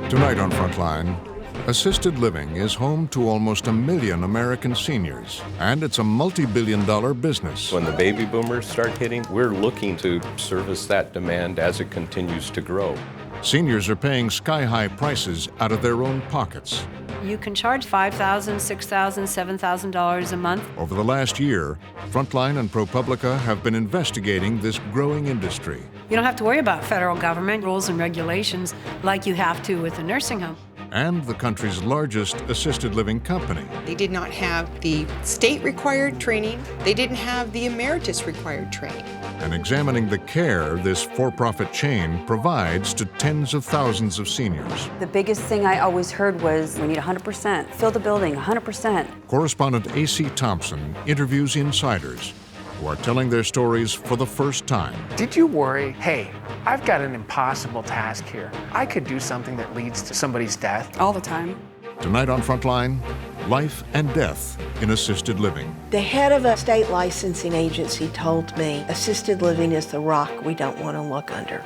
Tonight on Frontline, assisted living is home to almost 1 million American seniors, and it's a multi-billion-dollar business. When the baby boomers start hitting, we're looking to service that demand as it continues to grow. Seniors are paying sky-high prices out of their own pockets. You can charge $5,000, $6,000, $7,000 a month. Over the last year, Frontline and ProPublica have been investigating this growing industry. You don't have to worry about federal government rules and regulations like you have to with a nursing home. And the country's largest assisted living company. They did not have the state-required training. They didn't have the Emeritus required training. And examining the care this for-profit chain provides to tens of thousands of seniors. The biggest thing I always heard was, we need 100%, fill the building, 100%. Correspondent A.C. Thompson interviews insiders who are telling their stories for the first time. Did you worry, hey, I've got an impossible task here. I could do something that leads to somebody's death? All the time. Tonight on Frontline, life and death in assisted living. The head of a state licensing agency told me, assisted living is the rock we don't want to look under.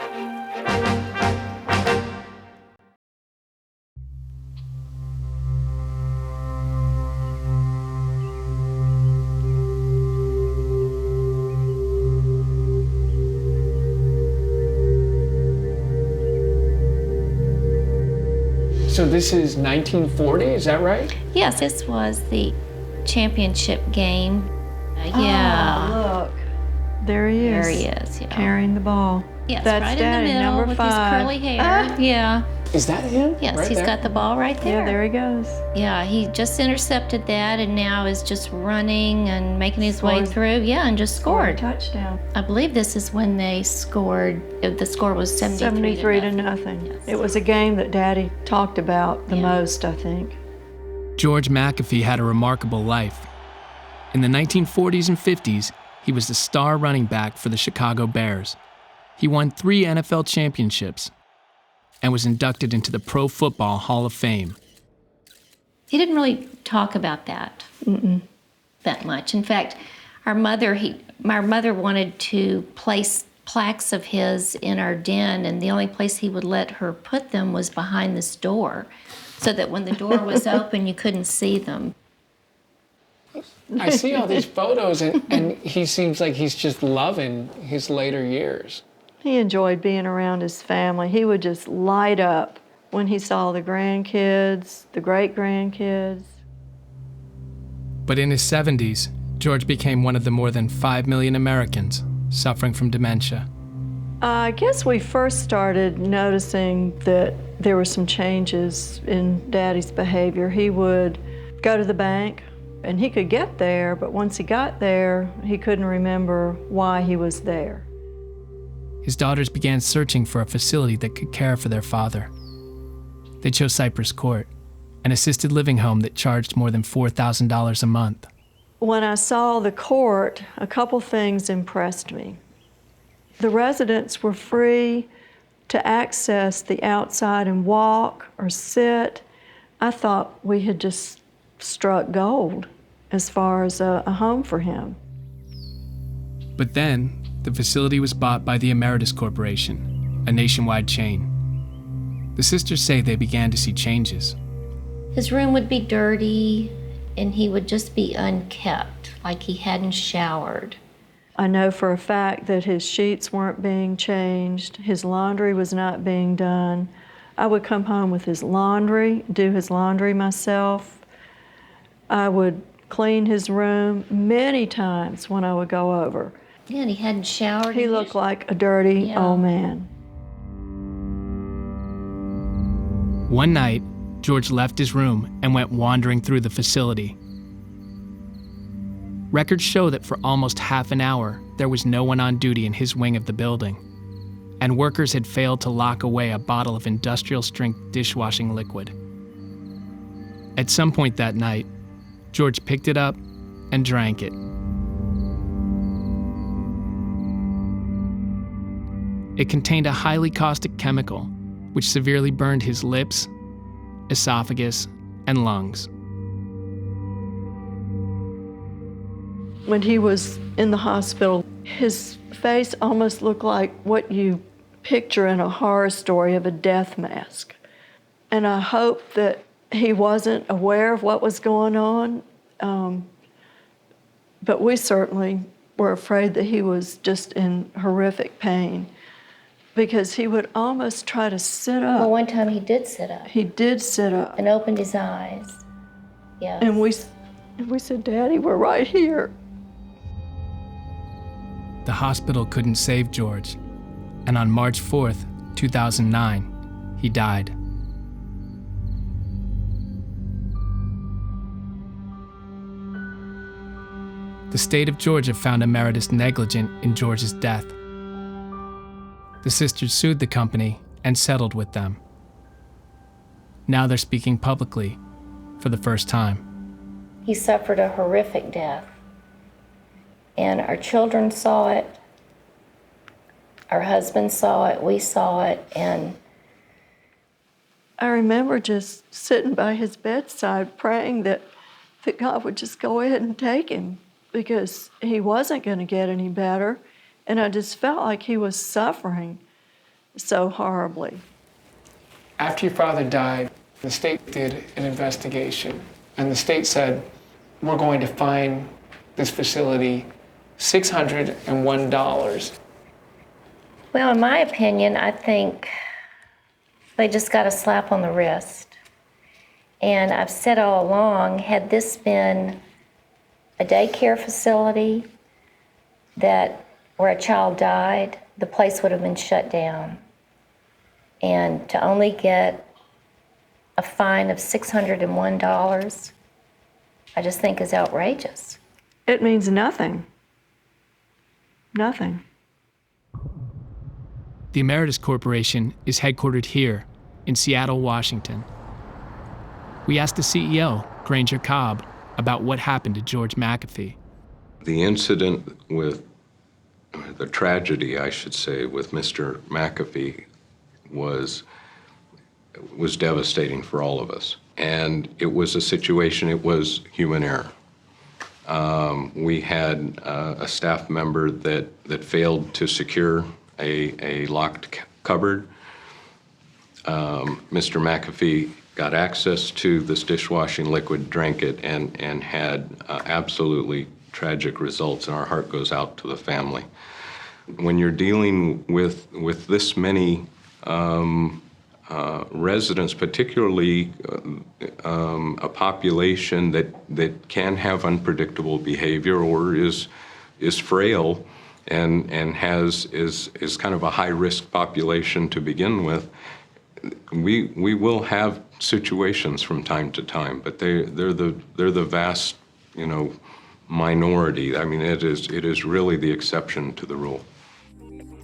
So this is 1940, is that right? Yes, this was the championship game. Yeah. Oh, look. There he is. There he is, yeah. Carrying the ball. Yes, That's right Daddy, in the middle number with 5. his curly hair. Yeah. Is that him? Yes, right he's there? got the ball right there. Yeah, there he goes. Yeah, he just intercepted that and now is just running and making his way through. Yeah, and just scored. Touchdown. I believe this is when they scored. The score was 73 to nothing. Yes. It was a game that Daddy talked about the most, I think. George McAfee had a remarkable life. In the 1940s and 50s, he was the star running back for the Chicago Bears. He won 3 NFL championships and was inducted into the Pro Football Hall of Fame. He didn't really talk about that that much. In fact, my mother wanted to place plaques of his in our den, and the only place he would let her put them was behind this door, so that when the door was open, you couldn't see them. I see all these photos, and he seems like he's just loving his later years. He enjoyed being around his family. He would just light up when he saw the grandkids, the great-grandkids. But in his 70s, George became one of the more than 5 million Americans suffering from dementia. I guess we first started noticing that there were some changes in Daddy's behavior. He would go to the bank, and he could get there, but once he got there, he couldn't remember why he was there. His daughters began searching for a facility that could care for their father. They chose Cypress Court, an assisted living home that charged more than $4,000 a month. When I saw the court, a couple things impressed me. The residents were free to access the outside and walk or sit. I thought we had just struck gold as far as a home for him. But then, the facility was bought by the Emeritus Corporation, a nationwide chain. The sisters say they began to see changes. His room would be dirty, and he would just be unkept, like he hadn't showered. I know for a fact that his sheets weren't being changed, his laundry was not being done. I would come home with his laundry, do his laundry myself. I would clean his room many times when I would go over. Yeah, and he hadn't showered. He looked like a dirty old man. One night, George left his room and went wandering through the facility. Records show that for almost half an hour, there was no one on duty in his wing of the building, and workers had failed to lock away a bottle of industrial-strength dishwashing liquid. At some point that night, George picked it up and drank it. It contained a highly caustic chemical, which severely burned his lips, esophagus, and lungs. When he was in the hospital, his face almost looked like what you picture in a horror story of a death mask. And I hope that he wasn't aware of what was going on. But we certainly were afraid that he was just in horrific pain, because he would almost try to sit up. Well, one time he did sit up. He did sit up. And opened his eyes. Yes. And we said, Daddy, we're right here. The hospital couldn't save George, and on March 4th, 2009, he died. The state of Georgia found Emeritus negligent in George's death. The sisters sued the company and settled with them. Now they're speaking publicly for the first time. He suffered a horrific death. And our children saw it, our husband saw it, we saw it, and I remember just sitting by his bedside praying that God would just go ahead and take him, because he wasn't going to get any better, and I just felt like he was suffering so horribly. After your father died, the state did an investigation, and the state said, we're going to fine this facility $601. well, in my opinion, I think they just got a slap on the wrist. And I've said all along, had this been a daycare facility where a child died, the place would have been shut down. And to only get a fine of $601, I just think is outrageous. It means nothing. Nothing. The Emeritus Corporation is headquartered here in Seattle, Washington. We asked the CEO, Granger Cobb, about what happened to George McAfee. The incident with, the tragedy, I should say, with Mr. McAfee was devastating for all of us. And it was a situation, it was human error. We had a staff member that failed to secure a locked cupboard. Mr. McAfee got access to this dishwashing liquid, drank it, and had absolutely tragic results, and our heart goes out to the family. When you're dealing with this many residents, particularly a population that can have unpredictable behavior or is frail and is kind of a high-risk population to begin with, we will have situations from time to time, but they're the vast, minority. I mean, it is really the exception to the rule.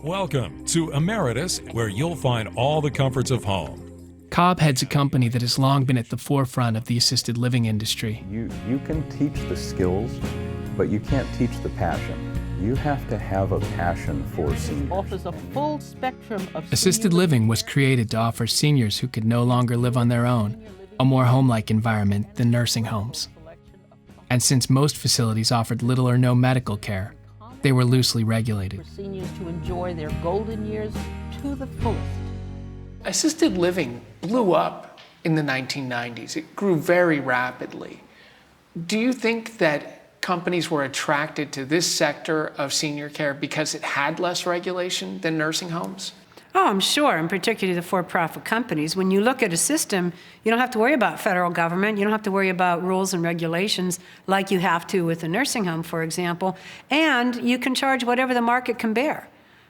Welcome to Emeritus, where you'll find all the comforts of home. Cobb heads a company that has long been at the forefront of the assisted living industry. You can teach the skills, but you can't teach the passion. You have to have a passion for seniors. Offers a full spectrum of Assisted living was created to offer seniors who could no longer live on their own a more home-like environment than nursing homes. And since most facilities offered little or no medical care, they were loosely regulated. For seniors to enjoy their golden years to the fullest. Assisted living blew up in the 1990s. It grew very rapidly. Do you think that companies were attracted to this sector of senior care because it had less regulation than nursing homes? Oh, I'm sure, and particularly the for-profit companies. When you look at a system, you don't have to worry about federal government. You don't have to worry about rules and regulations like you have to with a nursing home, for example. And you can charge whatever the market can bear.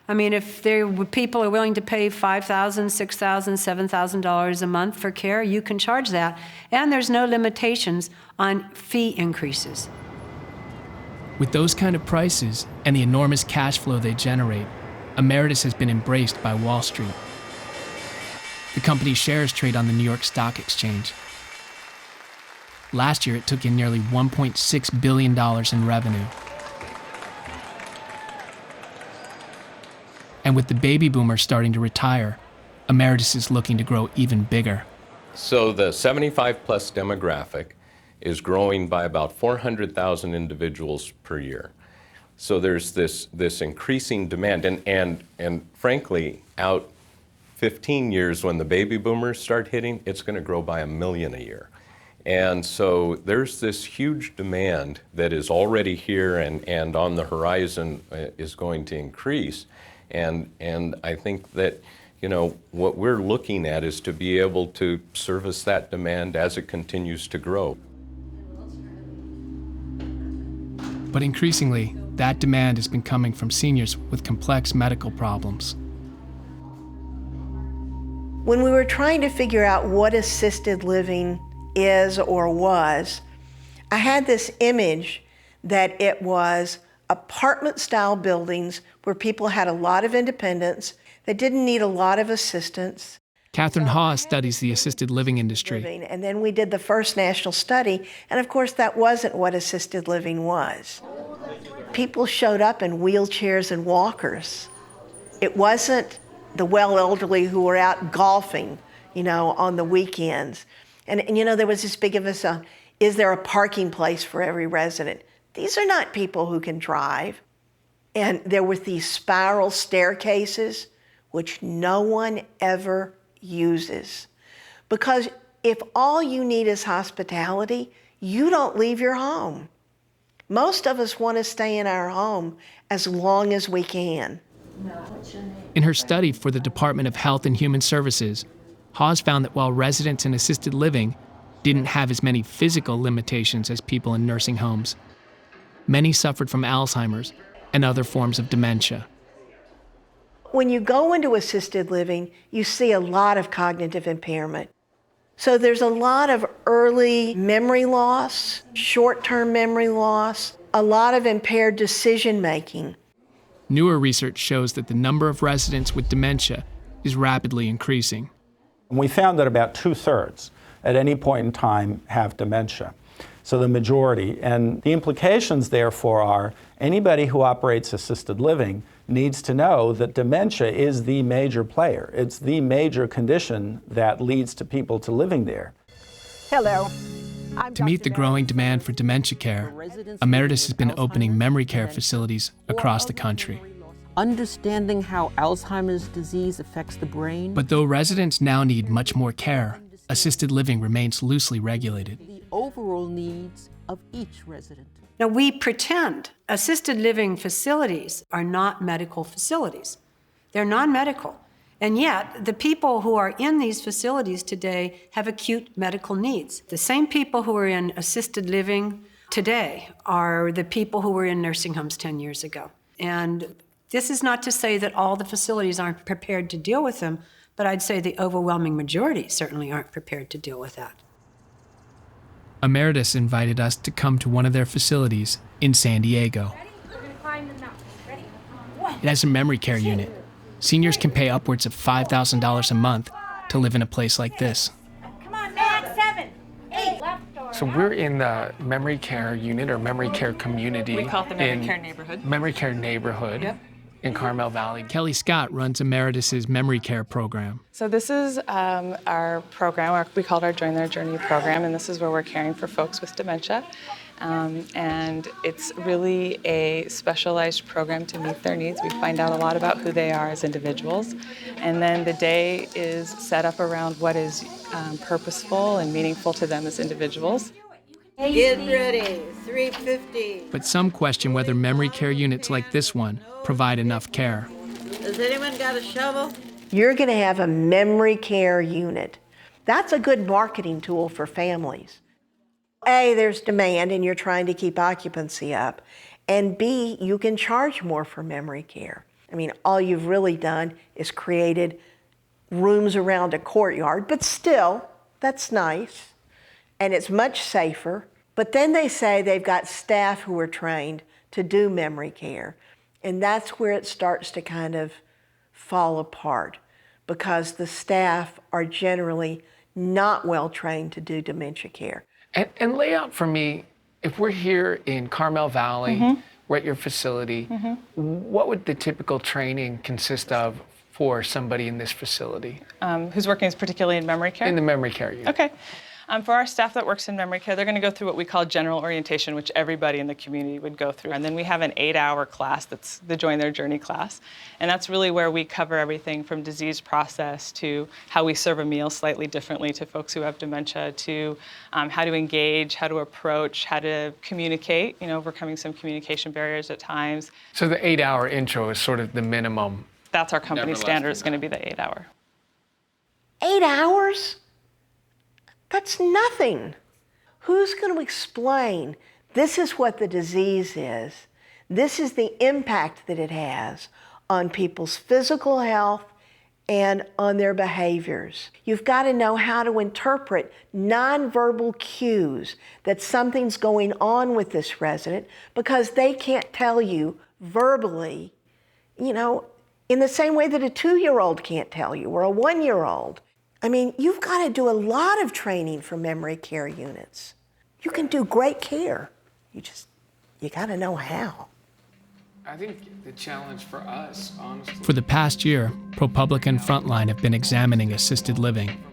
I mean, if people are willing to pay $5,000, $6,000, $7,000 a month for care, you can charge that. And there's no limitations on fee increases. With those kind of prices and the enormous cash flow they generate, Emeritus has been embraced by Wall Street. The company's shares trade on the New York Stock Exchange. Last year, it took in nearly $1.6 billion in revenue. And with the baby boomers starting to retire, Emeritus is looking to grow even bigger. So the 75-plus demographic is growing by about 400,000 individuals per year. So there's this increasing demand, and frankly, out 15 years, when the baby boomers start hitting, it's going to grow by 1 million a year. And so there's this huge demand that is already here and on the horizon is going to increase. And I think that, you know, what we're looking at is to be able to service that demand as it continues to grow. But increasingly, that demand has been coming from seniors with complex medical problems. When we were trying to figure out what assisted living is or was, I had this image that it was apartment-style buildings where people had a lot of independence, that didn't need a lot of assistance. Catherine Hawes studies the assisted living industry. And then we did the first national study, and of course that wasn't what assisted living was. People showed up in wheelchairs and walkers. It wasn't the well elderly who were out golfing, you know, on the weekends. And you know, there was this big of a, is there a parking place for every resident? These are not people who can drive. And there were these spiral staircases, which no one ever uses. Because if all you need is hospitality, you don't leave your home. Most of us want to stay in our home as long as we can. In her study for the Department of Health and Human Services, Hawes found that while residents in assisted living didn't have as many physical limitations as people in nursing homes, many suffered from Alzheimer's and other forms of dementia. When you go into assisted living, you see a lot of cognitive impairment. So there's a lot of early memory loss, short-term memory loss, a lot of impaired decision-making. Newer research shows that the number of residents with dementia is rapidly increasing. We found that about 2/3 at any point in time have dementia. So the majority, and the implications therefore are anybody who operates assisted living needs to know that dementia is the major player. It's the major condition that leads to people to living there. Hello. To meet the growing demand for dementia care, Emeritus has been opening memory care facilities across the country. Understanding how Alzheimer's disease affects the brain. But though residents now need much more care, assisted living remains loosely regulated. The overall needs of each resident. Now, we pretend assisted living facilities are not medical facilities. They're non-medical. And yet, the people who are in these facilities today have acute medical needs. The same people who are in assisted living today are the people who were in nursing homes 10 years ago. And this is not to say that all the facilities aren't prepared to deal with them, but I'd say the overwhelming majority certainly aren't prepared to deal with that. Emeritus invited us to come to one of their facilities in San Diego. It has a memory care unit. Seniors can pay upwards of $5,000 a month to live in a place like this. Come on, Max, 7, 8, left door. So we're in the memory care unit or memory care community. We call it the memory care neighborhood. Memory care neighborhood. Yep. In Carmel Valley. Kelly Scott runs Emeritus's memory care program. So this is our program, we call it our Join Their Journey program, and this is where we're caring for folks with dementia. And it's really a specialized program to meet their needs. We find out a lot about who they are as individuals. And then the day is set up around what is purposeful and meaningful to them as individuals. Get ready, 350. But some question whether memory care units like this one provide enough care. Has anyone got a shovel? You're going to have a memory care unit. That's a good marketing tool for families. A, there's demand and you're trying to keep occupancy up. And B, you can charge more for memory care. I mean, all you've really done is created rooms around a courtyard, but still, that's nice. And it's much safer. But then they say they've got staff who are trained to do memory care. And that's where it starts to kind of fall apart, because the staff are generally not well trained to do dementia care. And lay out for me, if we're here in Carmel Valley, we're at your facility, what would the typical training consist of for somebody in this facility? Who's working particularly in memory care? In the memory care unit. Okay. For our staff that works in memory care, they're going to go through what we call general orientation, which everybody in the community would go through. And then we have an 8-hour class that's the Join Their Journey class. And that's really where we cover everything from disease process to how we serve a meal slightly differently to folks who have dementia, to how to engage, how to approach, how to communicate, overcoming some communication barriers at times. So the 8-hour intro is sort of the minimum. That's our company standard. It's going to be the 8-hour. 8 hours? That's nothing. Who's going to explain this is what the disease is? This is the impact that it has on people's physical health and on their behaviors. You've got to know how to interpret nonverbal cues that something's going on with this resident because they can't tell you verbally, in the same way that a 2-year-old can't tell you or a 1-year-old. I mean, you've got to do a lot of training for memory care units. You can do great care. You got to know how. I think the challenge for us, honestly... For the past year, ProPublica and FRONTLINE have been examining assisted living.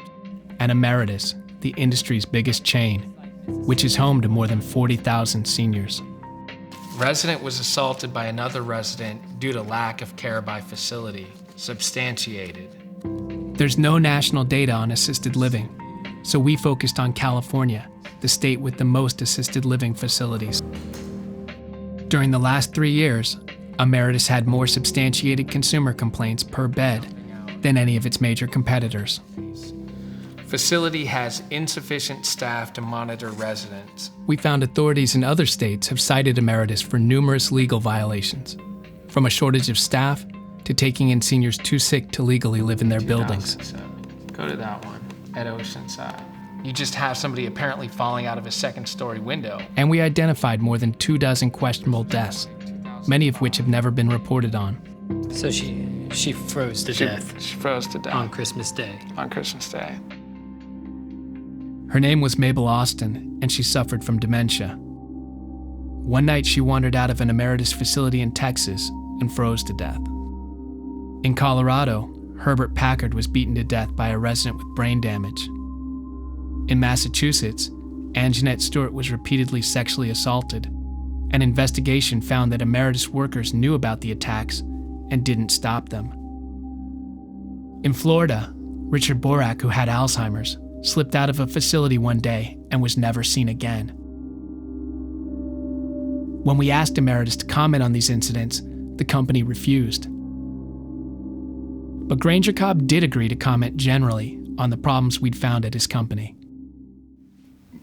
And Emeritus, the industry's biggest chain, which is home to more than 40,000 seniors. Resident was assaulted by another resident due to lack of care by facility, substantiated. There's no national data on assisted living, so we focused on California, the state with the most assisted living facilities. During the last 3 years, Emeritus had more substantiated consumer complaints per bed than any of its major competitors. Facility has insufficient staff to monitor residents. We found authorities in other states have cited Emeritus for numerous legal violations, from a shortage of staff to taking in seniors too sick to legally live in their buildings. Go to that one, at Oceanside. You just have somebody apparently falling out of a second-story window. And we identified more than 24 questionable deaths, many of which have never been reported on. So she froze to death. She froze to death. On Christmas Day. On Christmas Day. Her name was Mabel Austin, and she suffered from dementia. One night, she wandered out of an Emeritus facility in Texas and froze to death. In Colorado, Herbert Packard was beaten to death by a resident with brain damage. In Massachusetts, Anjanette Stewart was repeatedly sexually assaulted. An investigation found that Emeritus workers knew about the attacks and didn't stop them. In Florida, Richard Borak, who had Alzheimer's, slipped out of a facility one day and was never seen again. When we asked Emeritus to comment on these incidents, the company refused. But Granger Cobb did agree to comment generally on the problems we'd found at his company.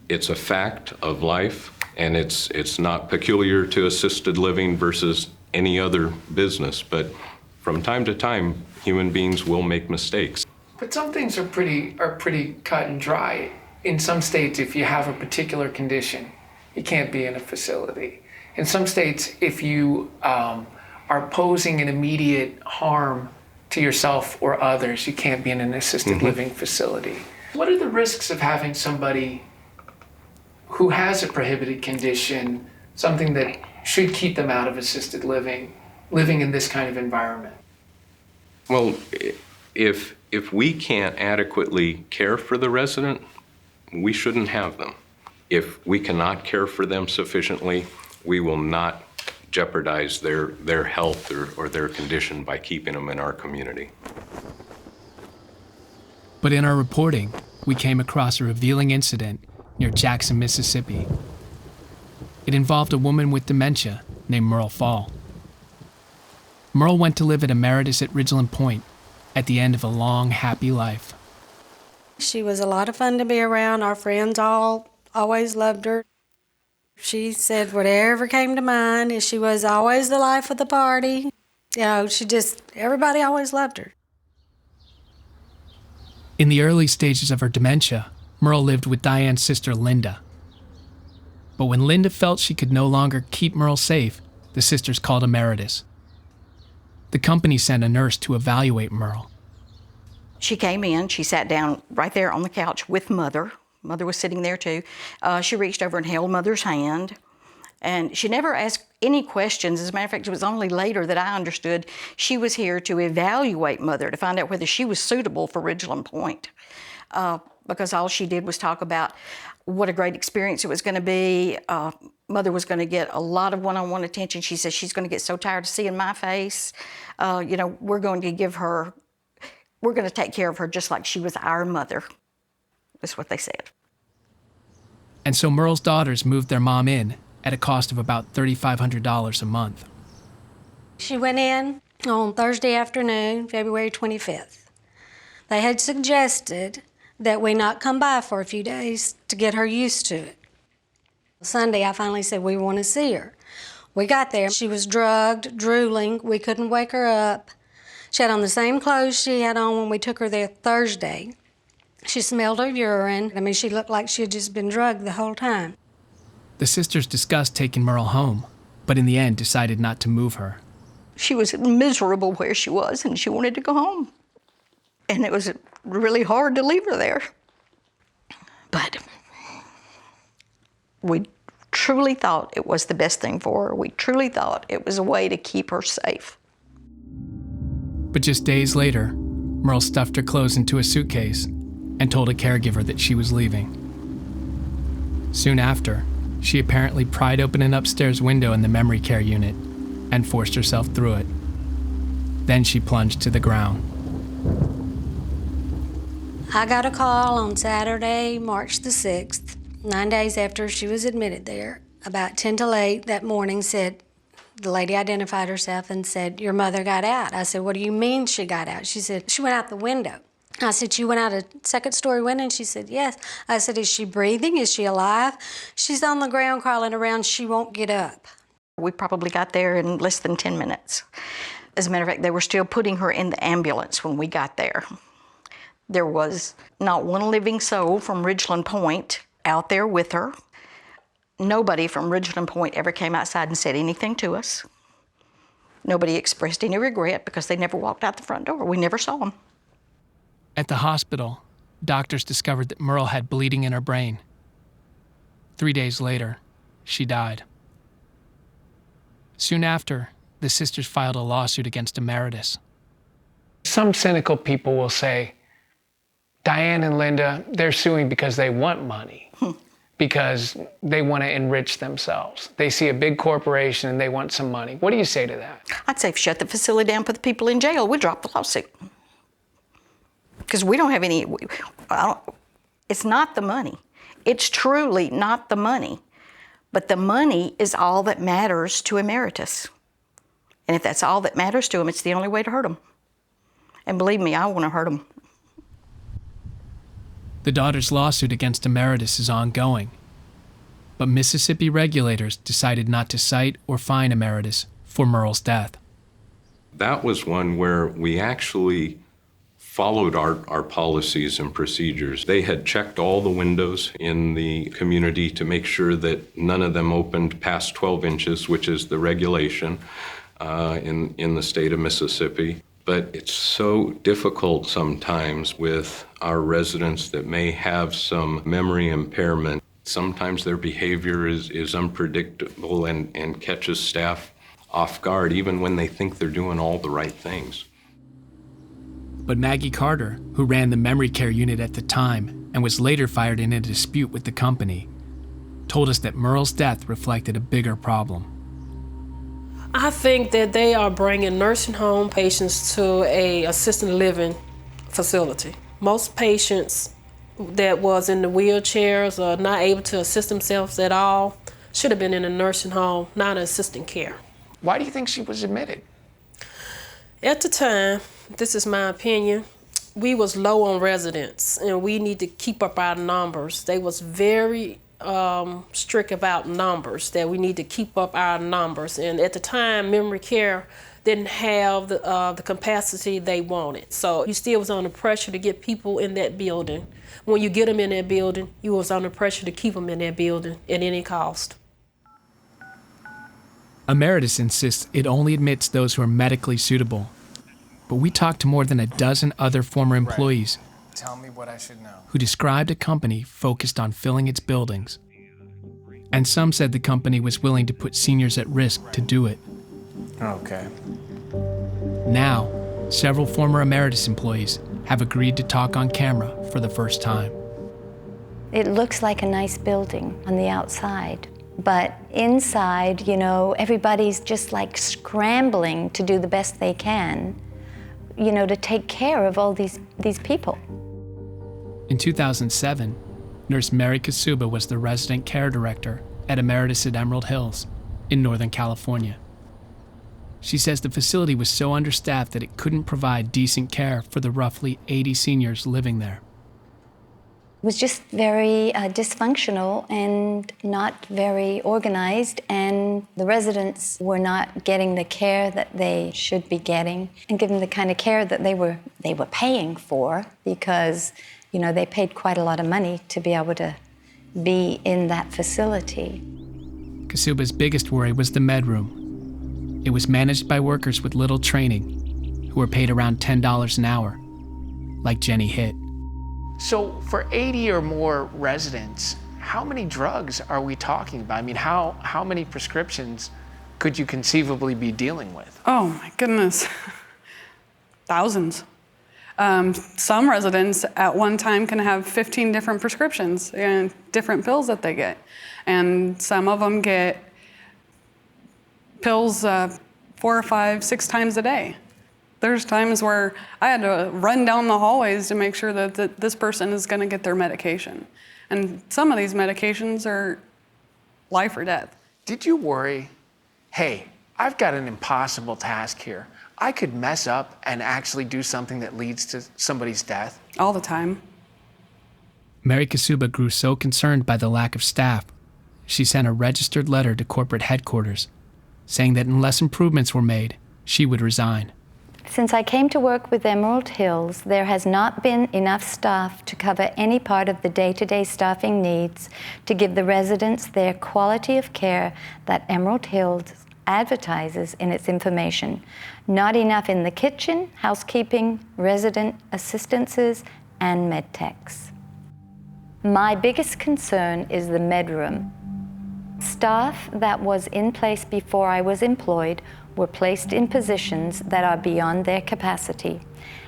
It's a fact of life, and it's not peculiar to assisted living versus any other business, but from time to time, human beings will make mistakes. But some things are pretty cut and dry. In some states, if you have a particular condition, you can't be in a facility. In some states, if you are posing an immediate harm to yourself or others, you can't be in an assisted living facility. What are the risks of having somebody who has a prohibited condition, something that should keep them out of assisted living, living in this kind of environment? Well, if we can't adequately care for the resident, we shouldn't have them. If we cannot care for them sufficiently, we will not jeopardize their health or their condition by keeping them in our community. But in our reporting, we came across a revealing incident near Jackson, Mississippi. It involved a woman with dementia named Merle Fall. Merle went to live at Emeritus at Ridgeland Point at the end of a long, happy life. She was a lot of fun to be around. Our friends all always loved her. She said whatever came to mind, and she was always the life of the party. Everybody always loved her. In the early stages of her dementia, Merle lived with Diane's sister, Linda. But when Linda felt she could no longer keep Merle safe, the sisters called Emeritus. The company sent a nurse to evaluate Merle. She came in, she sat down right there on the couch with Mother. Mother was sitting there too. She reached over and held Mother's hand. And she never asked any questions. As a matter of fact, it was only later that I understood she was here to evaluate Mother, to find out whether she was suitable for Ridgeland Point. because all she did was talk about what a great experience it was going to be. Mother was going to get a lot of one-on-one attention. She said she's going to get so tired of seeing my face. We're going to take care of her just like she was our mother. That's what they said. And so Merle's daughters moved their mom in at a cost of about $3,500 a month. She went in on Thursday afternoon, February 25th. They had suggested that we not come by for a few days to get her used to it. Sunday, I finally said, we want to see her. We got there. She was drugged, drooling. We couldn't wake her up. She had on the same clothes she had on when we took her there Thursday. She smelled her urine. I mean, she looked like she had just been drugged the whole time. The sisters discussed taking Merle home, but in the end decided not to move her. She was miserable where she was, and she wanted to go home. And it was really hard to leave her there. But we truly thought it was the best thing for her. We truly thought it was a way to keep her safe. But just days later, Merle stuffed her clothes into a suitcase and told a caregiver that she was leaving. Soon after, she apparently pried open an upstairs window in the memory care unit and forced herself through it. Then she plunged to the ground. I got a call on Saturday, March the 6th, 9 days after she was admitted there. About 10 till 8 that morning, said, the lady identified herself and said, your mother got out. I said, what do you mean she got out? She said, she went out the window. I said, she went out a second-story window? And she said, yes. I said, is she breathing? Is she alive? She's on the ground crawling around. She won't get up. We probably got there in less than 10 minutes. As a matter of fact, they were still putting her in the ambulance when we got there. There was not one living soul from Ridgeland Point out there with her. Nobody from Ridgeland Point ever came outside and said anything to us. Nobody expressed any regret because they never walked out the front door. We never saw them. At the hospital, doctors discovered that Merle had bleeding in her brain. 3 days later, she died. Soon after, the sisters filed a lawsuit against Emeritus. Some cynical people will say, Diane and Linda, they're suing because they want money, because they want to enrich themselves. They see a big corporation and they want some money. What do you say to that? I'd say shut the facility down, put the people in jail. We'd drop the lawsuit. Because we don't have any, it's not the money. It's truly not the money. But the money is all that matters to Emeritus. And if that's all that matters to him, it's the only way to hurt him. And believe me, I want to hurt him. The daughter's lawsuit against Emeritus is ongoing. But Mississippi regulators decided not to cite or fine Emeritus for Merle's death. That was one where we actually followed our policies and procedures. They had checked all the windows in the community to make sure that none of them opened past 12 inches, which is the regulation in the state of Mississippi. But it's so difficult sometimes with our residents that may have some memory impairment. Sometimes their behavior is unpredictable and catches staff off guard, even when they think they're doing all the right things. But Maggie Carter, who ran the memory care unit at the time and was later fired in a dispute with the company, told us that Merle's death reflected a bigger problem. I think that they are bringing nursing home patients to a assisted living facility. Most patients that was in the wheelchairs or not able to assist themselves at all should have been in a nursing home, not in assisted care. Why do you think she was admitted? At the time, this is my opinion, we was low on residents and we need to keep up our numbers. They was very strict about numbers, that we need to keep up our numbers. And at the time, memory care didn't have the capacity they wanted. So you still was under pressure to get people in that building. When you get them in that building, you was under pressure to keep them in that building at any cost. Emeritus insists it only admits those who are medically suitable. But we talked to more than a dozen other former employees Tell me what I should know. who described a company focused on filling its buildings. And some said the company was willing to put seniors at risk to do it. Okay. Now, several former Emeritus employees have agreed to talk on camera for the first time. It looks like a nice building on the outside, but inside, you know, everybody's just like scrambling to do the best they can, you know, to take care of all these people. In 2007, Nurse Mary Kasuba was the resident care director at Emeritus at Emerald Hills in Northern California. She says the facility was so understaffed that it couldn't provide decent care for the roughly 80 seniors living there. It was just very dysfunctional and not very organized, and the residents were not getting the care that they should be getting and given the kind of care that they were paying for, because, you know, they paid quite a lot of money to be able to be in that facility. Kasuba's biggest worry was the med room. It was managed by workers with little training who were paid around $10 an hour, like Jenny Hitt. So for 80 or more residents, how many drugs are we talking about? I mean, how many prescriptions could you conceivably be dealing with? Oh my goodness, thousands. Some residents at one time can have 15 different prescriptions and different pills that they get. And some of them get pills 4 or 5, 6 times a day. There's times where I had to run down the hallways to make sure that this person is going to get their medication. And some of these medications are life or death. Did you worry, hey, I've got an impossible task here. I could mess up and actually do something that leads to somebody's death? All the time. Mary Kasuba grew so concerned by the lack of staff, she sent a registered letter to corporate headquarters saying that unless improvements were made, she would resign. Since I came to work with Emerald Hills, there has not been enough staff to cover any part of the day-to-day staffing needs to give the residents their quality of care that Emerald Hills advertises in its information. Not enough in the kitchen, housekeeping, resident assistances, and med techs. My biggest concern is the med room. Staff that was in place before I was employed were placed in positions that are beyond their capacity.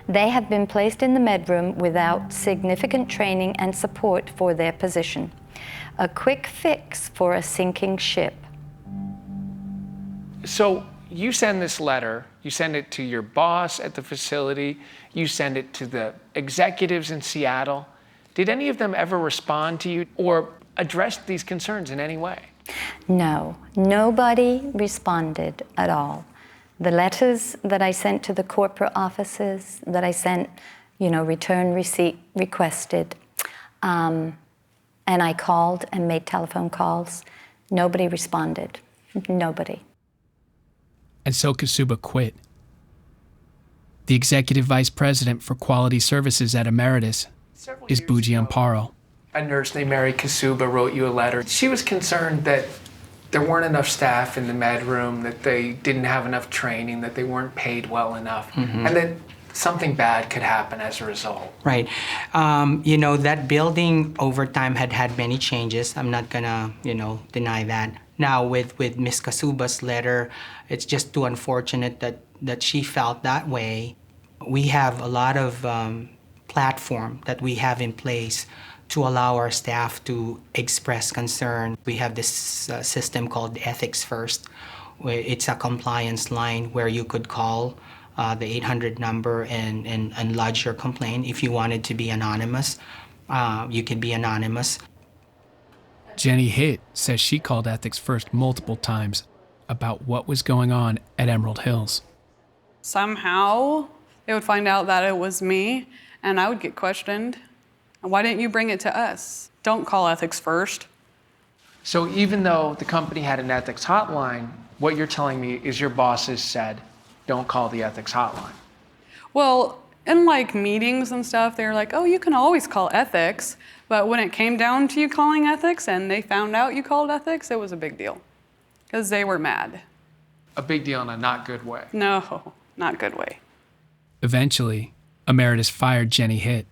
They have been placed in the med room without significant training and support for their position. A quick fix for a sinking ship. So you send this letter, you send it to your boss at the facility, you send it to the executives in Seattle. Did any of them ever respond to you or address these concerns in any way? No, nobody responded at all. The letters that I sent to the corporate offices, that I sent, return receipt requested, and I called and made telephone calls, nobody responded, nobody. And so Kasuba quit. The executive vice president for quality services at Emeritus is Buji Amparo. A nurse named Mary Kasuba wrote you a letter. She was concerned that there weren't enough staff in the med room, that they didn't have enough training, that they weren't paid well enough, and that something bad could happen as a result. Right. That building over time had many changes. I'm not gonna, deny that. Now with Ms. Kasuba's letter, it's just too unfortunate that she felt that way. We have a lot of platform that we have in place to allow our staff to express concern. We have this system called Ethics First. It's a compliance line where you could call the 800 number and lodge your complaint. If you wanted to be anonymous, you could be anonymous. Jenny Hitt says she called Ethics First multiple times about what was going on at Emerald Hills. Somehow they would find out that it was me and I would get questioned. Why didn't you bring it to us? Don't call Ethics First. So even though the company had an ethics hotline, what you're telling me is your bosses said, don't call the ethics hotline. Well, in meetings and stuff, they were like, oh, you can always call ethics. But when it came down to you calling ethics and they found out you called ethics, it was a big deal because they were mad. A big deal in a not good way. No, not good way. Eventually, Emeritus fired Jenny Hitt.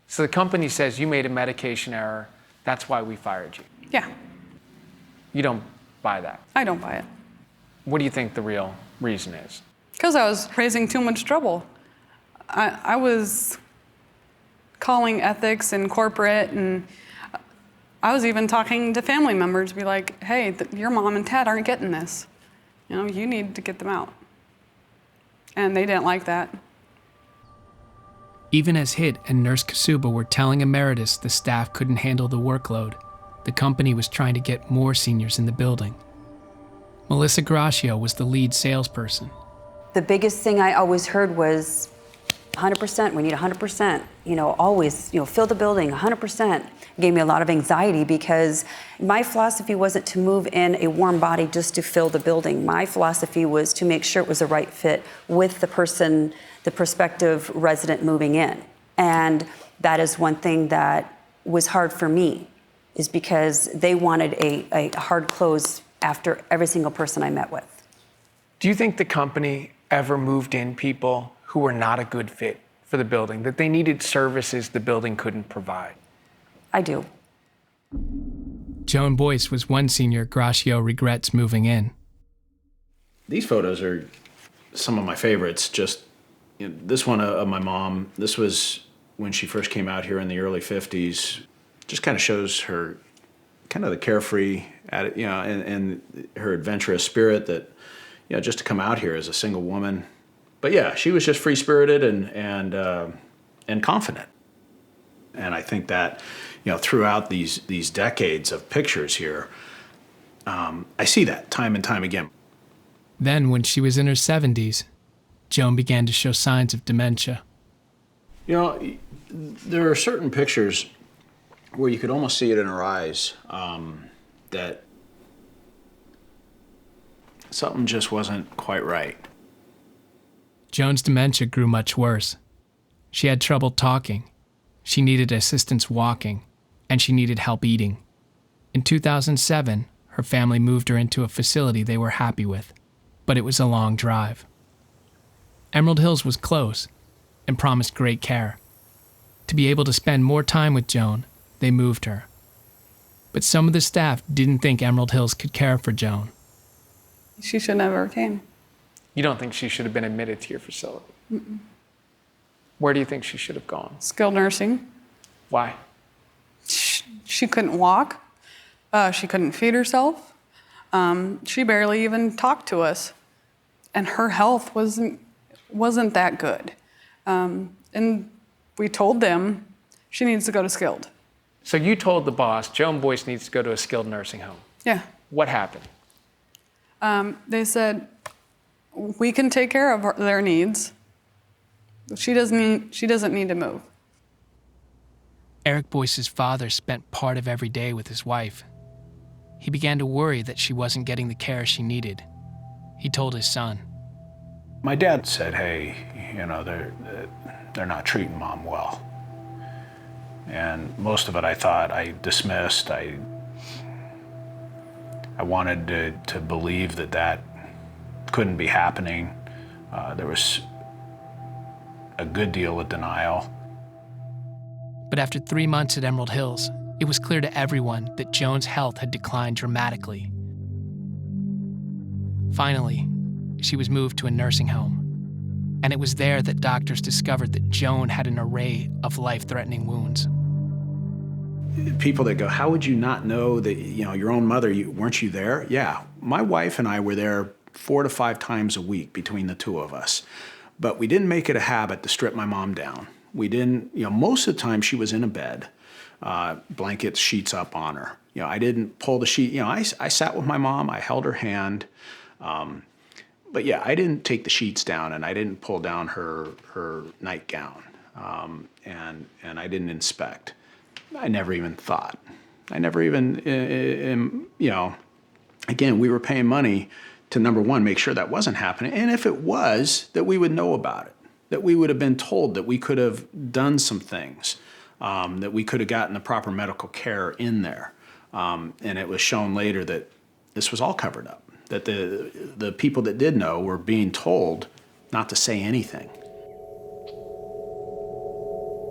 So the company says you made a medication error, that's why we fired you. Yeah. You don't buy that? I don't buy it. What do you think the real reason is? Because I was raising too much trouble. I was calling ethics and corporate, and I was even talking to family members, be like, hey, your mom and dad aren't getting this. You know, you need to get them out. And they didn't like that. Even as HIT and Nurse Kasuba were telling Emeritus the staff couldn't handle the workload, the company was trying to get more seniors in the building. Melissa Gracio was the lead salesperson. The biggest thing I always heard was 100%, we need 100%. You know, always, fill the building, 100%. It gave me a lot of anxiety because my philosophy wasn't to move in a warm body just to fill the building. My philosophy was to make sure it was the right fit with the person, the prospective resident moving in. And that is one thing that was hard for me, is because they wanted a hard close after every single person I met with. Do you think the company ever moved in people who were not a good fit for the building, that they needed services the building couldn't provide? I do. Joan Boyce was one senior Gracio regrets moving in. These photos are some of my favorites. Just this one of my mom. This was when she first came out here in the early 50s. Just kind of shows her kind of the carefree, and her adventurous spirit that, just to come out here as a single woman. But yeah, she was just free-spirited and confident. And I think that, throughout these decades of pictures here, I see that time and time again. Then, when she was in her 70s, Joan began to show signs of dementia. There are certain pictures where you could almost see it in her eyes, that something just wasn't quite right. Joan's dementia grew much worse. She had trouble talking, she needed assistance walking, and she needed help eating. In 2007, her family moved her into a facility they were happy with, but it was a long drive. Emerald Hills was close and promised great care. To be able to spend more time with Joan, they moved her. But some of the staff didn't think Emerald Hills could care for Joan. She should never came. You don't think she should have been admitted to your facility? Mm-mm. Where do you think she should have gone? Skilled nursing. Why? She couldn't walk. She couldn't feed herself. She barely even talked to us. And her health wasn't that good. And we told them she needs to go to skilled. So you told the boss, Joan Boyce needs to go to a skilled nursing home. Yeah. What happened? They said, we can take care of their needs. She doesn't need to move. Eric Boyce's father spent part of every day with his wife. He began to worry that she wasn't getting the care she needed. He told his son. My dad said, hey, they're not treating Mom well. And most of it I thought I dismissed. I wanted to believe that couldn't be happening. There was a good deal of denial. But after 3 months at Emerald Hills, it was clear to everyone that Joan's health had declined dramatically. Finally, she was moved to a nursing home. And it was there that doctors discovered that Joan had an array of life-threatening wounds. People that go, how would you not know that, your own mother, weren't you there? Yeah, my wife and I were there 4 to 5 times a week between the two of us. But we didn't make it a habit to strip my mom down. We didn't, most of the time she was in a bed, blankets, sheets up on her. I didn't pull the sheet, I sat with my mom, I held her hand. But yeah, I didn't take the sheets down and I didn't pull down her nightgown. And I didn't inspect. I never even thought. I never even, again, we were paying money to, number one, make sure that wasn't happening. And if it was, that we would know about it, that we would have been told, that we could have done some things, that we could have gotten the proper medical care in there. And it was shown later that this was all covered up, that the people that did know were being told not to say anything.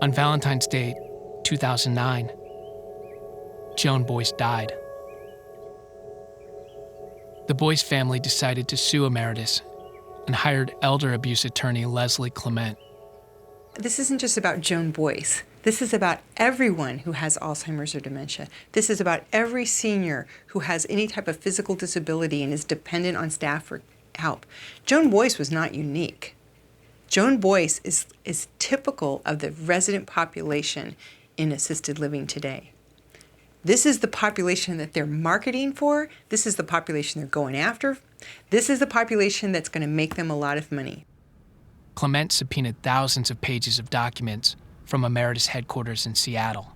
On Valentine's Day, 2009, Joan Boyce died. The Boyce family decided to sue Emeritus and hired elder abuse attorney Leslie Clement. This isn't just about Joan Boyce. This is about everyone who has Alzheimer's or dementia. This is about every senior who has any type of physical disability and is dependent on staff for help. Joan Boyce was not unique. Joan Boyce is typical of the resident population in assisted living today. This is the population that they're marketing for. This is the population they're going after. This is the population that's going to make them a lot of money. Clement subpoenaed thousands of pages of documents from Emeritus headquarters in Seattle.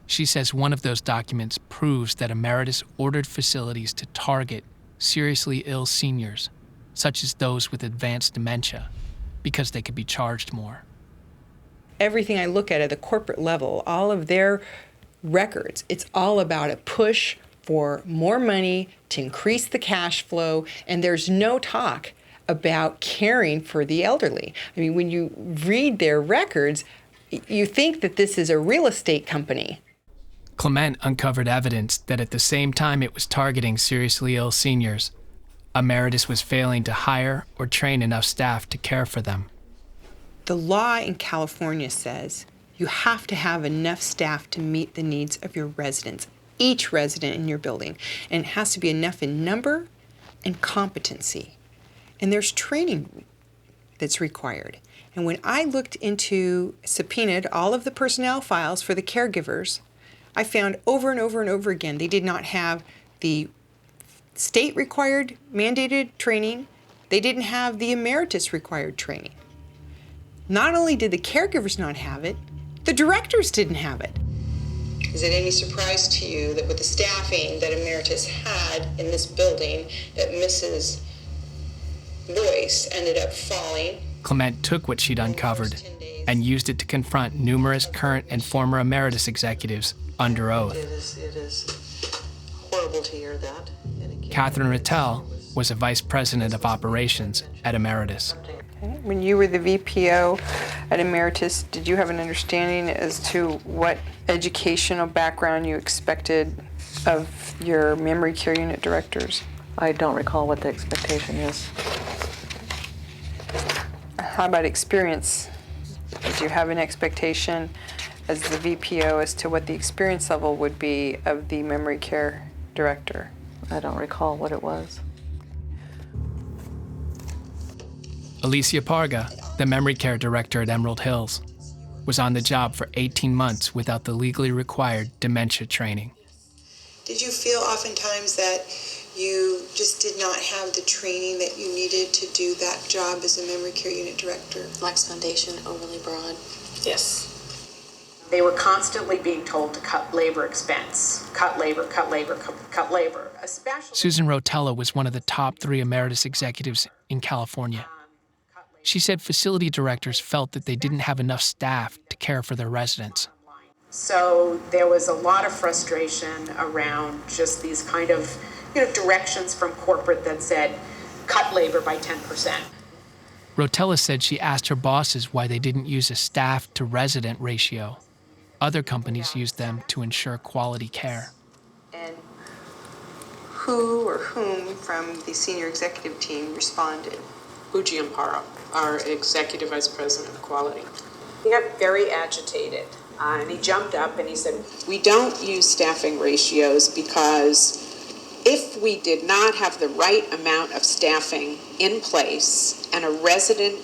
She says one of those documents proves that Emeritus ordered facilities to target seriously ill seniors, such as those with advanced dementia, because they could be charged more. Everything I look at the corporate level, all of their records, it's all about a push for more money to increase the cash flow, and there's no talk about caring for the elderly. I mean, when you read their records, you think that this is a real estate company. Clement uncovered evidence that at the same time it was targeting seriously ill seniors, Emeritus was failing to hire or train enough staff to care for them. The law in California says you have to have enough staff to meet the needs of your residents, each resident in your building, and it has to be enough in number and competency. And there's training that's required. And when I subpoenaed all of the personnel files for the caregivers, I found over and over and over again they did not have the state-required mandated training. They didn't have the Emeritus required training. Not only did the caregivers not have it, the directors didn't have it. Is it any surprise to you that with the staffing that Emeritus had in this building, that Mrs. Boyce ended up falling? Clement took what she'd uncovered and used it to confront numerous current and former Emeritus executives under oath. It is horrible to hear that. Catherine Rattel was a vice president of operations at Emeritus. When you were the VPO at Emeritus, did you have an understanding as to what educational background you expected of your memory care unit directors? I don't recall what the expectation is. How about experience? Did you have an expectation as the VPO as to what the experience level would be of the memory care director? I don't recall what it was. Alicia Parga, the memory care director at Emerald Hills, was on the job for 18 months without the legally required dementia training. Did you feel oftentimes that you just did not have the training that you needed to do that job as a memory care unit director? Lax foundation, overly broad. Yes. They were constantly being told to cut labor expense. Cut labor, cut labor, cut labor. Especially Susan Rotella was one of the top 3 Emeritus executives in California. She said facility directors felt that they didn't have enough staff to care for their residents. So there was a lot of frustration around just these kind of directions from corporate that said, cut labor by 10%. Rotella said she asked her bosses why they didn't use a staff-to-resident ratio. Other companies used them to ensure quality care. And who or whom from the senior executive team responded? Uji Amparo, our executive vice president of quality. He got very agitated, and he jumped up and he said, we don't use staffing ratios because if we did not have the right amount of staffing in place and a resident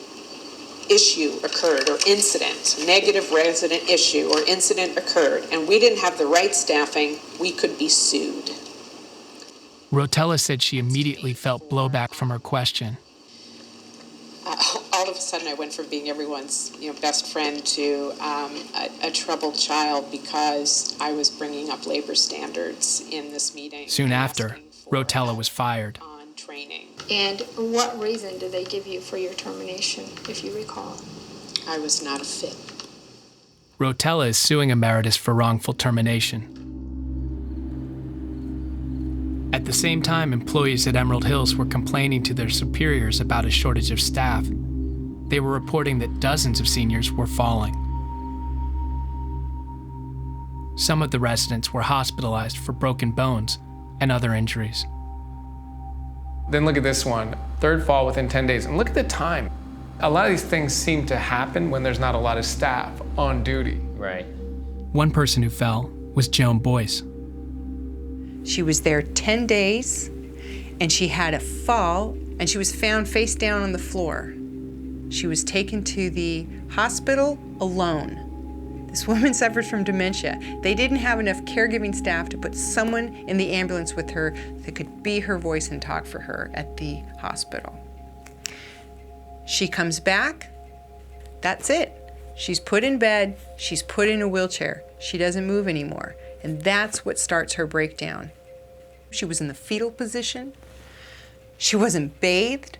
issue occurred or incident, negative resident issue or incident occurred, and we didn't have the right staffing, we could be sued. Rotella said she immediately felt blowback from her question. All of a sudden I went from being everyone's best friend to a troubled child because I was bringing up labor standards in this meeting. Soon after, Rotella was fired. And what reason did they give you for your termination, if you recall? I was not a fit. Rotella is suing Emeritus for wrongful termination. At the same time, employees at Emerald Hills were complaining to their superiors about a shortage of staff. They were reporting that dozens of seniors were falling. Some of the residents were hospitalized for broken bones and other injuries. Then look at this one, 3rd fall within 10 days. And look at the time. A lot of these things seem to happen when there's not a lot of staff on duty. Right. One person who fell was Joan Boyce. She was there 10 days, and she had a fall, and she was found face down on the floor. She was taken to the hospital alone. This woman suffered from dementia. They didn't have enough caregiving staff to put someone in the ambulance with her that could be her voice and talk for her at the hospital. She comes back, that's it. She's put in bed, she's put in a wheelchair. She doesn't move anymore. And that's what starts her breakdown. She was in the fetal position. She wasn't bathed.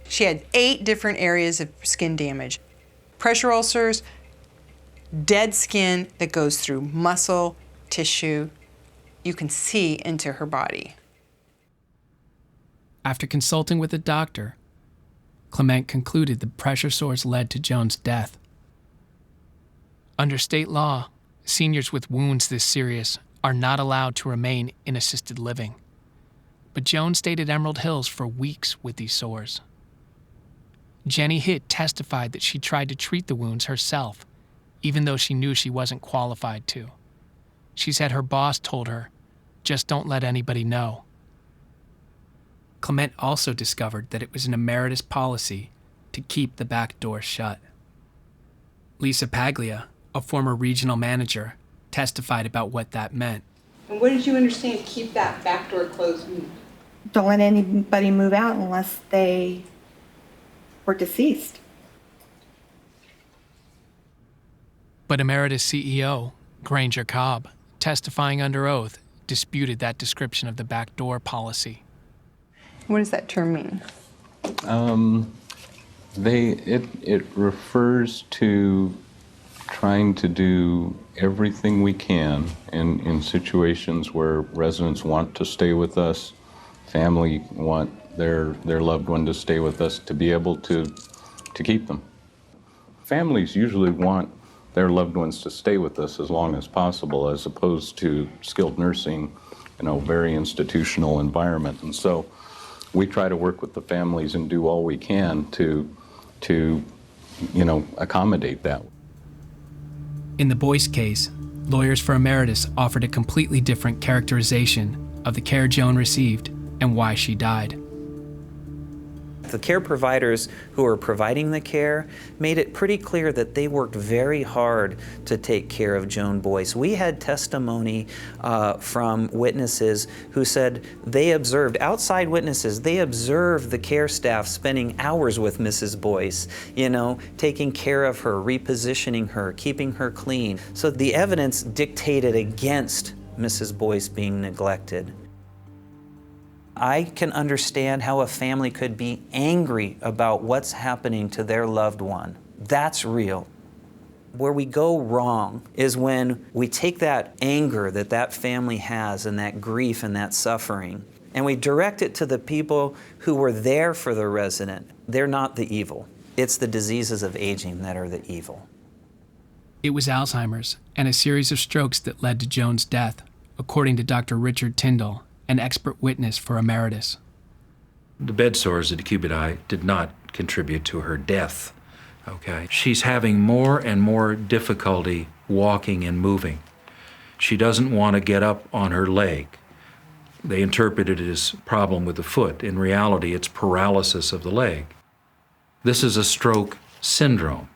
She had 8 different areas of skin damage. Pressure ulcers, dead skin that goes through muscle, tissue. You can see into her body. After consulting with a doctor, Clement concluded the pressure sores led to Joan's death. Under state law, seniors with wounds this serious are not allowed to remain in assisted living. But Joan stayed at Emerald Hills for weeks with these sores. Jenny Hitt testified that she tried to treat the wounds herself, even though she knew she wasn't qualified to. She said her boss told her, "Just don't let anybody know." Clement also discovered that it was an Emeritus policy to keep the back door shut. Lisa Paglia, a former regional manager, testified about what that meant. And what did you understand, keep that back door closed? Don't let anybody move out unless they were deceased. But Emeritus CEO Granger Cobb, testifying under oath, disputed that description of the back door policy. What does that term mean? It refers to trying to do everything we can in situations where residents want to stay with us, family want their loved one to stay with us, to be able to keep them. Families usually want their loved ones to stay with us as long as possible, as opposed to skilled nursing, very institutional environment. And so we try to work with the families and do all we can to accommodate that. In the Boyce case, lawyers for Emeritus offered a completely different characterization of the care Joan received and why she died. The care providers who were providing the care made it pretty clear that they worked very hard to take care of Joan Boyce. We had testimony from witnesses who said they observed, outside witnesses, they observed the care staff spending hours with Mrs. Boyce, taking care of her, repositioning her, keeping her clean. So the evidence dictated against Mrs. Boyce being neglected. I can understand how a family could be angry about what's happening to their loved one. That's real. Where we go wrong is when we take that anger that family has and that grief and that suffering, and we direct it to the people who were there for the resident. They're not the evil. It's the diseases of aging that are the evil. It was Alzheimer's and a series of strokes that led to Joan's death, according to Dr. Richard Tyndall, an expert witness for Emeritus. The bed sores at decubiti did not contribute to her death. Okay, she's having more and more difficulty walking and moving. She doesn't want to get up on her leg. They interpreted it as a problem with the foot. In reality, it's paralysis of the leg. This is a stroke syndrome.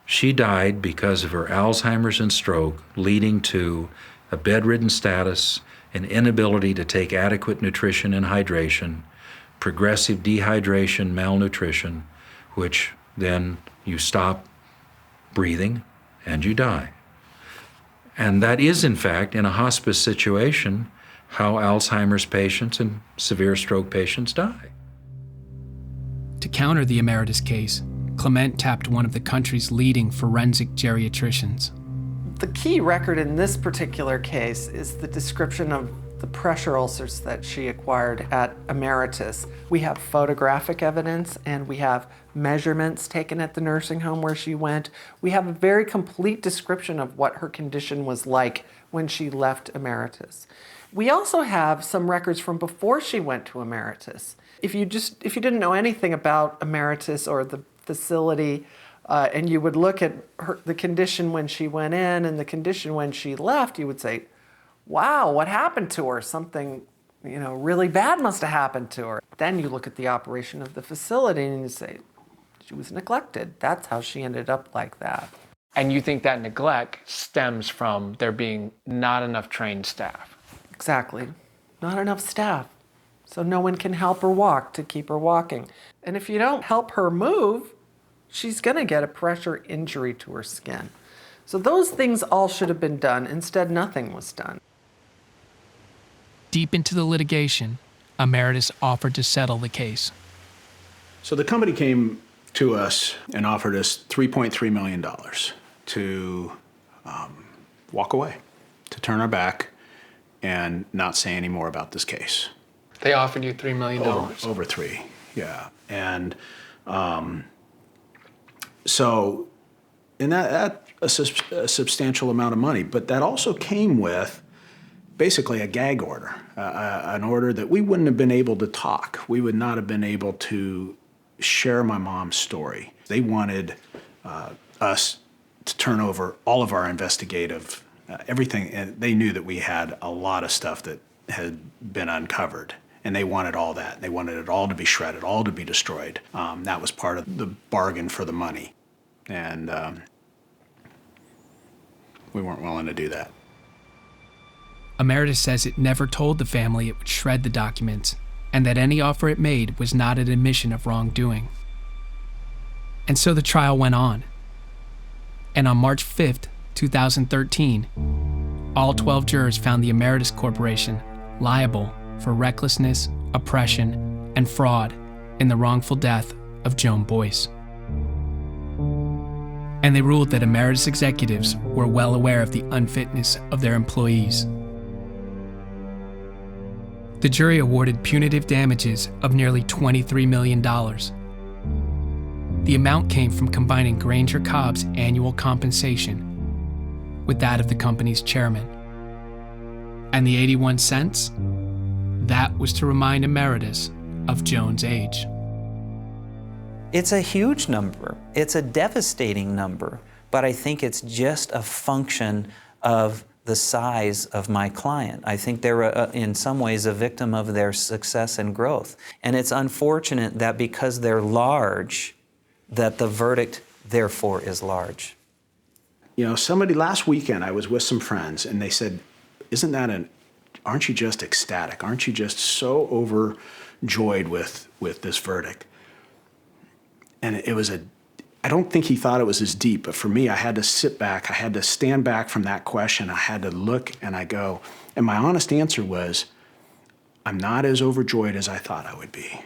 She died because of her Alzheimer's and stroke, leading to a bedridden status, an inability to take adequate nutrition and hydration, progressive dehydration, malnutrition, which then you stop breathing and you die. And that is, in fact, in a hospice situation, how Alzheimer's patients and severe stroke patients die. To counter the Emeritus case, Clement tapped one of the country's leading forensic geriatricians. The key record in this particular case is the description of the pressure ulcers that she acquired at Emeritus. We have photographic evidence and we have measurements taken at the nursing home where she went. We have a very complete description of what her condition was like when she left Emeritus. We also have some records from before she went to Emeritus. If you didn't know anything about Emeritus or the facility, and you would look at the condition when she went in and the condition when she left, you would say, wow, what happened to her? Something, really bad must have happened to her. Then you look at the operation of the facility and you say, she was neglected. That's how she ended up like that. And you think that neglect stems from there being not enough trained staff? Exactly. Not enough staff. So no one can help her walk to keep her walking. And if you don't help her move, she's going to get a pressure injury to her skin. So those things all should have been done. Instead, nothing was done. Deep into the litigation, Emeritus offered to settle the case. So the company came to us and offered us $3.3 million to walk away, to turn our back and not say any more about this case. They offered you $3 million? Over three, yeah. And so, and that's a substantial amount of money, but that also came with basically a gag order, an order that we wouldn't have been able to talk. We would not have been able to share my mom's story. They wanted us to turn over all of our investigative, everything, and they knew that we had a lot of stuff that had been uncovered. And they wanted all that. They wanted it all to be shredded, all to be destroyed. That was part of the bargain for the money. And we weren't willing to do that. Emeritus says it never told the family it would shred the documents, and that any offer it made was not an admission of wrongdoing. And so the trial went on. And on March 5th, 2013, all 12 jurors found the Emeritus Corporation liable for recklessness, oppression, and fraud in the wrongful death of Joan Boyce. And they ruled that Emeritus executives were well aware of the unfitness of their employees. The jury awarded punitive damages of nearly $23 million. The amount came from combining Granger Cobb's annual compensation with that of the company's chairman. And the 81 cents? That was to remind Emeritus of Joan's age. It's a huge number. It's a devastating number, but I think it's just a function of the size of my client. I think they're, in some ways, a victim of their success and growth. And it's unfortunate that because they're large, that the verdict, therefore, is large. Somebody last weekend, I was with some friends, and they said, aren't you just ecstatic? Aren't you just so overjoyed with this verdict? And it was I don't think he thought it was as deep, but for me, I had to sit back. I had to stand back from that question. I had to look and and my honest answer was, I'm not as overjoyed as I thought I would be.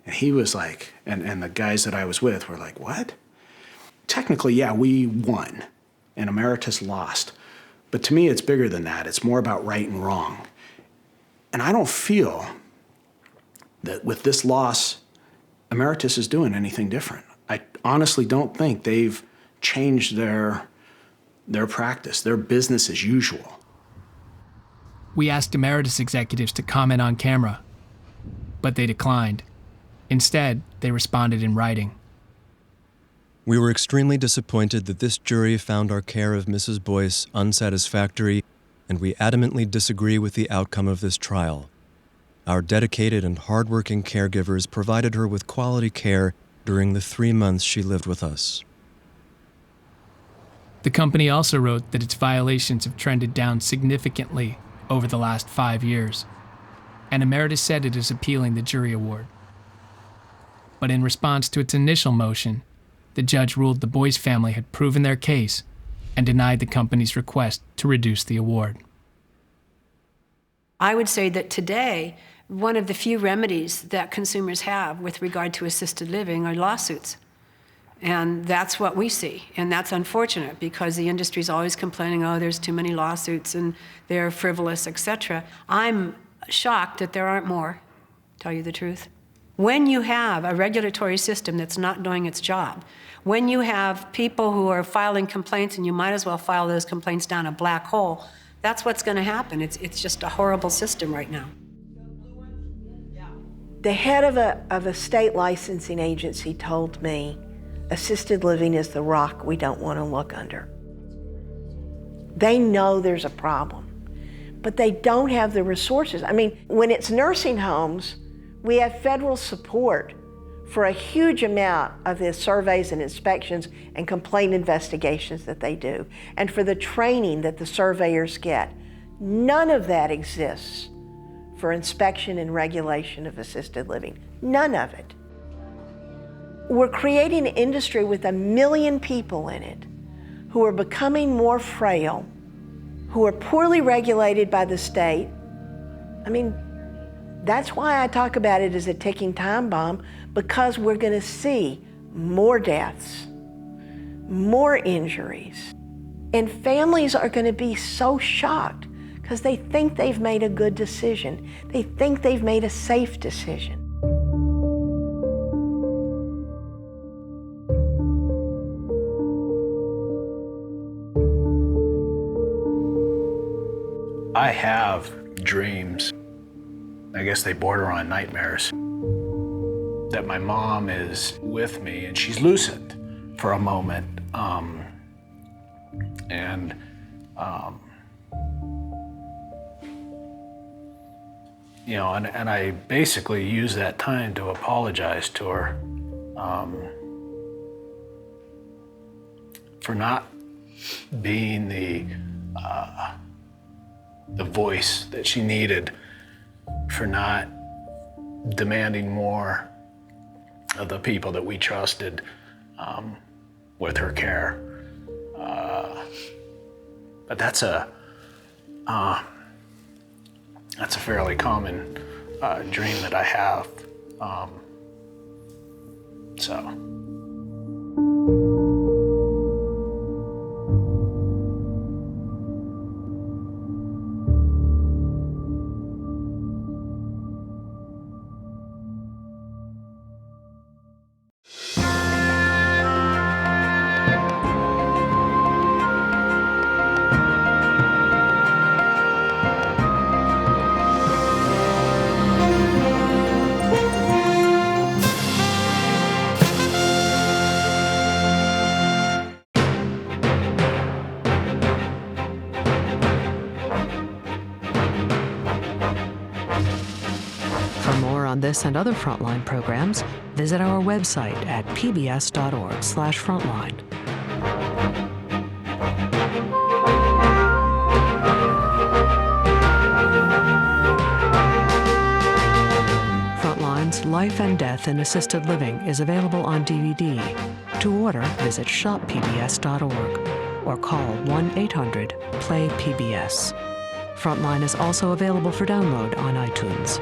And he was like, and the guys that I was with were like, what? Technically, yeah, we won and Emeritus lost. But to me, it's bigger than that. It's more about right and wrong. And I don't feel that with this loss, Emeritus is doing anything different. I honestly don't think they've changed their practice, their business as usual. We asked Emeritus executives to comment on camera, but they declined. Instead, they responded in writing. We were extremely disappointed that this jury found our care of Mrs. Boyce unsatisfactory, and we adamantly disagree with the outcome of this trial. Our dedicated and hardworking caregivers provided her with quality care during the 3 months she lived with us. The company also wrote that its violations have trended down significantly over the last 5 years, and Emeritus said it is appealing the jury award. But in response to its initial motion, the judge ruled the Boyce family had proven their case and denied the company's request to reduce the award. I would say that today, one of the few remedies that consumers have with regard to assisted living are lawsuits. And that's what we see. And that's unfortunate because the industry's always complaining, oh, there's too many lawsuits and they're frivolous, etc. I'm shocked that there aren't more, tell you the truth. When you have a regulatory system that's not doing its job, when you have people who are filing complaints and you might as well file those complaints down a black hole, that's what's going to happen. It's just a horrible system right now. The head of a state licensing agency told me, assisted living is the rock we don't want to look under. They know there's a problem, but they don't have the resources. I mean, when it's nursing homes, we have federal support for a huge amount of the surveys and inspections and complaint investigations that they do, and for the training that the surveyors get. None of that exists for inspection and regulation of assisted living. None of it. We're creating an industry with 1 million people in it who are becoming more frail, who are poorly regulated by the state. I mean, that's why I talk about it as a ticking time bomb, because we're going to see more deaths, more injuries, and families are going to be so shocked because they think they've made a good decision. They think they've made a safe decision. I have dreams, I guess they border on nightmares, that my mom is with me and she's lucid for a moment. You know, and I basically use that time to apologize to her for not being the voice that she needed, for not demanding more of the people that we trusted with her care. But that's a fairly common dream that I have. For more on this and other Frontline programs, visit our website at pbs.org/frontline. Frontline's Life and Death in Assisted Living is available on DVD. To order, visit shoppbs.org or call 1-800-PLAY-PBS. Frontline is also available for download on iTunes.